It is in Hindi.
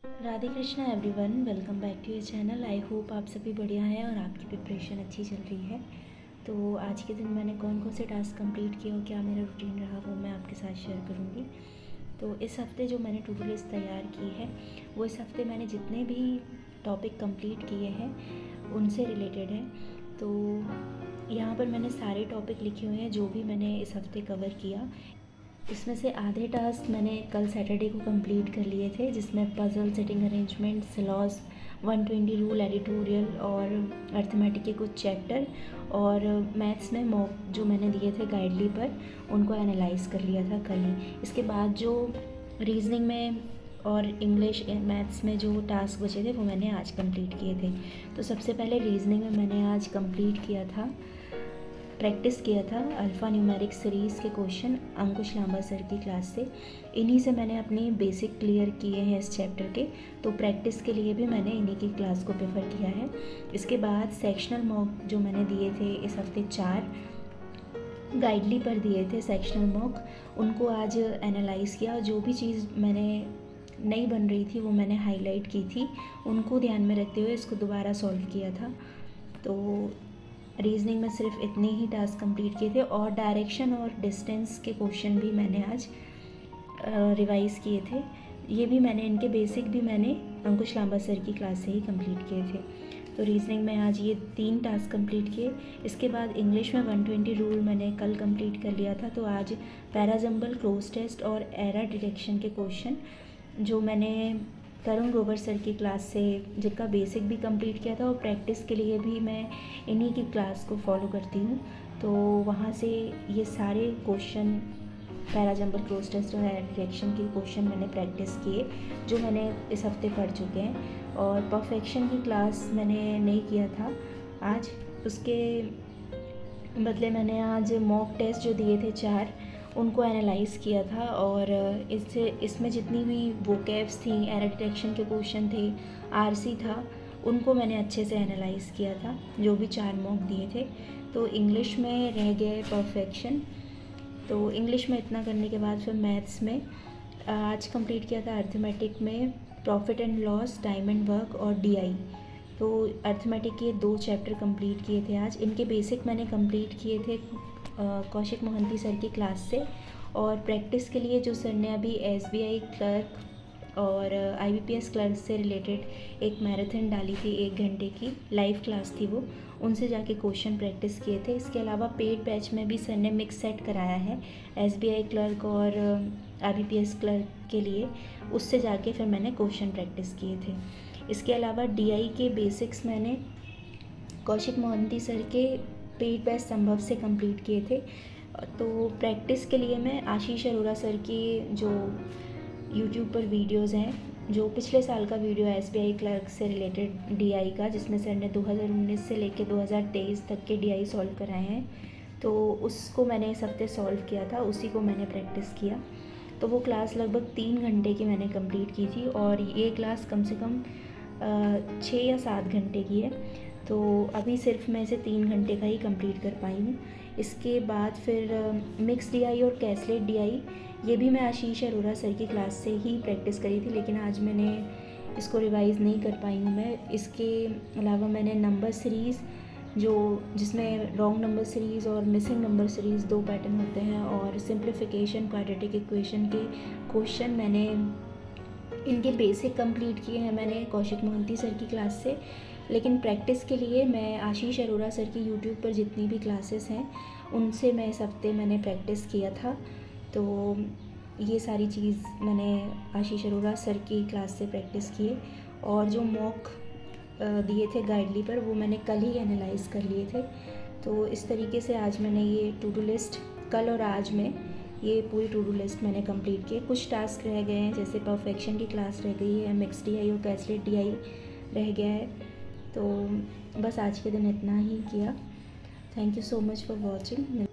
Radhe Krishna everyone, welcome back to your channel. I hope आप सभी बढ़िया हैं और आपकी प्रिपरेशन अच्छी चल रही है। तो आज के दिन मैंने कौन कौन से टास्क कंप्लीट किए और क्या मेरा रूटीन रहा वो मैं आपके साथ शेयर करूँगी। तो इस हफ़्ते जो मैंने टू डू लिस्ट तैयार की है वो इस हफ़्ते मैंने जितने भी टॉपिक कंप्लीट किए हैं उनसे रिलेटेड है। तो यहाँ पर मैंने सारे टॉपिक लिखे हुए हैं जो भी मैंने इस हफ़्ते कवर किया। इसमें से आधे टास्क मैंने कल सैटरडे को कंप्लीट कर लिए थे, जिसमें puzzle, setting arrangement, सिलॉस, 120 rule, editorial और अर्थमेटिक के कुछ चैप्टर और मैथ्स में मॉक जो मैंने दिए थे गाइडली पर उनको एनालाइज कर लिया था कल ही। इसके बाद जो रीजनिंग में और इंग्लिश मैथ्स में जो टास्क बचे थे वो मैंने आज कंप्लीट किए थे। तो सबसे पहले रीजनिंग में मैंने आज प्रैक्टिस किया था अल्फ़ा न्यूमेरिक सीरीज़ के क्वेश्चन अंकुश लांबा सर की क्लास से। इन्हीं से मैंने अपनी बेसिक क्लियर किए हैं इस चैप्टर के। तो प्रैक्टिस के लिए भी मैंने इन्हीं की क्लास को प्रेफर किया है। इसके बाद सेक्शनल मॉक जो मैंने दिए थे इस हफ्ते 4 गाइडली पर दिए थे सेक्शनल मॉक, उनको आज एनालाइज़ किया। जो भी चीज़ मैंने नहीं बन रही थी वो मैंने हाईलाइट की थी, उनको ध्यान में रखते हुए इसको दोबारा सॉल्व किया था। तो रीजनिंग में सिर्फ इतने ही टास्क कंप्लीट किए थे और डायरेक्शन और डिस्टेंस के क्वेश्चन भी मैंने आज रिवाइज़ किए थे। ये भी मैंने इनके बेसिक भी मैंने अंकुश लांबा सर की क्लास से ही कंप्लीट किए थे। तो रीजनिंग में आज ये 3 टास्क कंप्लीट किए। इसके बाद इंग्लिश में 120 रूल मैंने कल कंप्लीट कर लिया था। तो आज पैराजम्बल, क्लोज टेस्ट और एरर डिटेक्शन के क्वेश्चन जो मैंने तरुण ग्रोवर सर की क्लास से जिनका बेसिक भी कंप्लीट किया था और प्रैक्टिस के लिए भी मैं इन्हीं की क्लास को फॉलो करती हूँ। तो वहाँ से ये सारे क्वेश्चन पैराजम्बल, क्लोज टेस्ट और एरर डिटेक्शन के क्वेश्चन मैंने प्रैक्टिस किए जो मैंने इस हफ्ते पढ़ चुके हैं। और परफेक्शन की क्लास मैंने नहीं किया था आज, उसके बदले मैंने आज मॉक टेस्ट जो दिए थे 4 उनको एनालाइज़ किया था। और इसमें जितनी भी वोकैब्स थी, एरर डिटेक्शन के क्वेश्चन थे, आरसी था, उनको मैंने अच्छे से एनालाइज़ किया था जो भी 4 मॉक दिए थे। तो इंग्लिश में रह गए परफेक्शन। तो इंग्लिश में इतना करने के बाद फिर मैथ्स में आज कंप्लीट किया था अर्थमेटिक में profit and loss, time and work और डीआई। तो अर्थमेटिक के 2 चैप्टर कंप्लीट किए थे आज। इनके बेसिक मैंने कंप्लीट किए थे कौशिक मोहंती सर की क्लास से। और प्रैक्टिस के लिए जो सर ने अभी एसबीआई क्लर्क और आईबीपीएस क्लर्क से रिलेटेड एक मैराथन डाली थी, 1 घंटे की लाइव क्लास थी वो, उनसे जाके क्वेश्चन प्रैक्टिस किए थे। इसके अलावा पेड बैच में भी सर ने मिक्स सेट कराया है एसबीआई क्लर्क और आईबीपीएस क्लर्क के लिए, उससे जाके फिर मैंने क्वेश्चन प्रैक्टिस किए थे। इसके अलावा डीआई के बेसिक्स मैंने कौशिक मोहंती सर के पेड बैच संभव से कंप्लीट किए थे। तो प्रैक्टिस के लिए मैं आशीष अरोरा सर की जो यूट्यूब पर वीडियोज़ हैं, जो पिछले साल का वीडियो है एसबीआई क्लर्क से रिलेटेड डीआई का, जिसमें सर ने 2019 से लेकर 2023 तक के डीआई सॉल्व कराए हैं, तो उसको मैंने इस हफ्ते सॉल्व किया था, उसी को मैंने प्रैक्टिस किया। तो वो क्लास लगभग 3 घंटे की मैंने कंप्लीट की थी और ये क्लास कम से कम 6 या 7 घंटे की है। तो अभी सिर्फ मैं इसे 3 घंटे का ही कंप्लीट कर पाई हूँ। इसके बाद फिर मिक्स डीआई और कैसलेट डीआई, ये भी मैं आशीष अरोरा सर की क्लास से ही प्रैक्टिस करी थी, लेकिन आज मैंने इसको रिवाइज़ नहीं कर पाई हूँ मैं। इसके अलावा मैंने नंबर सीरीज़ जिसमें रॉन्ग नंबर सीरीज़ और मिसिंग नंबर सीरीज़ 2 पैटर्न होते हैं, और सिंप्लीफिकेशन, क्वाड्रेटिक इक्वेशन के क्वेश्चन मैंने इनके बेसिक कंप्लीट किए हैं मैंने कौशिक मोहंती सर की क्लास से। लेकिन प्रैक्टिस के लिए मैं आशीष अरोरा सर की यूट्यूब पर जितनी भी क्लासेस हैं उनसे मैं इस हफ्ते मैंने प्रैक्टिस किया था। तो ये सारी चीज़ मैंने आशीष अरोरा सर की क्लास से प्रैक्टिस किए। और जो मॉक दिए थे गाइडली पर वो मैंने कल ही एनालाइज़ कर लिए थे। तो इस तरीके से आज मैंने ये टू डू लिस्ट, कल और आज में ये पूरी टू डू लिस्ट मैंने कंप्लीट की। कुछ टास्क रह गए हैं, जैसे परफेक्शन की क्लास रह गई है, मिक्स डीआई और कैसलेट डीआई रह गया है। तो बस आज के दिन इतना ही किया। Thank you so much for watching.